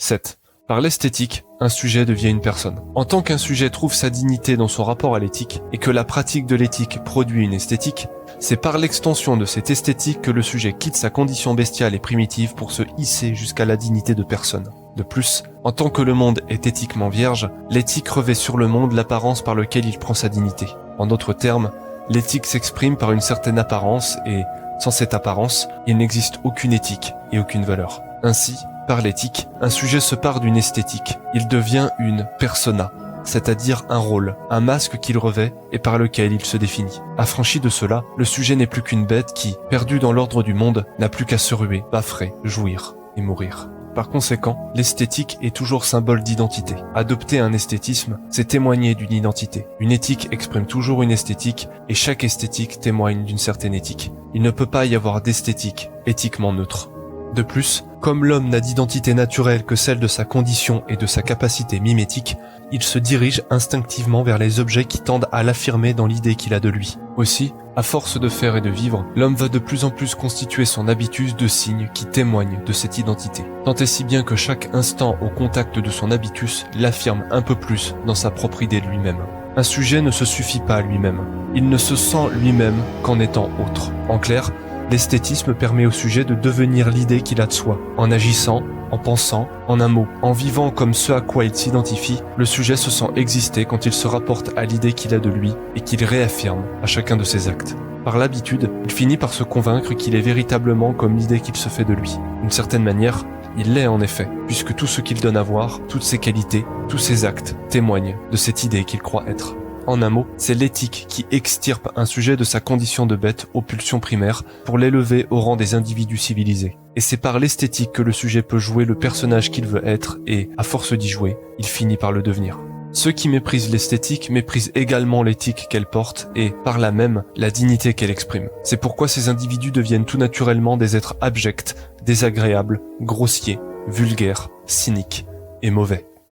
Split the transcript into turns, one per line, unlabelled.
7. Par l'esthétique, un sujet devient une personne. En tant qu'un sujet trouve sa dignité dans son rapport à l'éthique et que la pratique de l'éthique produit une esthétique, c'est par l'extension de cette esthétique que le sujet quitte sa condition bestiale et primitive pour se hisser jusqu'à la dignité de personne. De plus, en tant que le monde est éthiquement vierge, l'éthique revêt sur le monde l'apparence par laquelle il prend sa dignité. En d'autres termes, l'éthique s'exprime par une certaine apparence et, sans cette apparence, il n'existe aucune éthique et aucune valeur. Ainsi, par l'éthique, un sujet se part d'une esthétique. Il devient une persona, c'est-à-dire un rôle, un masque qu'il revêt et par lequel il se définit. Affranchi de cela, le sujet n'est plus qu'une bête qui, perdue dans l'ordre du monde, n'a plus qu'à se ruer, baffrer, jouir et mourir. Par conséquent, l'esthétique est toujours symbole d'identité. Adopter un esthétisme, c'est témoigner d'une identité. Une éthique exprime toujours une esthétique et chaque esthétique témoigne d'une certaine éthique. Il ne peut pas y avoir d'esthétique éthiquement neutre. De plus, comme l'homme n'a d'identité naturelle que celle de sa condition et de sa capacité mimétique, il se dirige instinctivement vers les objets qui tendent à l'affirmer dans l'idée qu'il a de lui. Aussi, à force de faire et de vivre, l'homme va de plus en plus constituer son habitus de signes qui témoignent de cette identité. Tant et si bien que chaque instant au contact de son habitus l'affirme un peu plus dans sa propre idée de lui-même. Un sujet ne se suffit pas à lui-même. Il ne se sent lui-même qu'en étant autre. En clair, l'esthétisme permet au sujet de devenir l'idée qu'il a de soi. En agissant, en pensant, en un mot, en vivant comme ce à quoi il s'identifie, le sujet se sent exister quand il se rapporte à l'idée qu'il a de lui et qu'il réaffirme à chacun de ses actes. Par l'habitude, il finit par se convaincre qu'il est véritablement comme l'idée qu'il se fait de lui. D'une certaine manière, il l'est en effet, puisque tout ce qu'il donne à voir, toutes ses qualités, tous ses actes témoignent de cette idée qu'il croit être. En un mot, c'est l'éthique qui extirpe un sujet de sa condition de bête aux pulsions primaires pour l'élever au rang des individus civilisés. Et c'est par l'esthétique que le sujet peut jouer le personnage qu'il veut être et, à force d'y jouer, il finit par le devenir. Ceux qui méprisent l'esthétique méprisent également l'éthique qu'elle porte et, par là même, la dignité qu'elle exprime. C'est pourquoi ces individus deviennent tout naturellement des êtres abjects, désagréables, grossiers, vulgaires, cyniques et mauvais.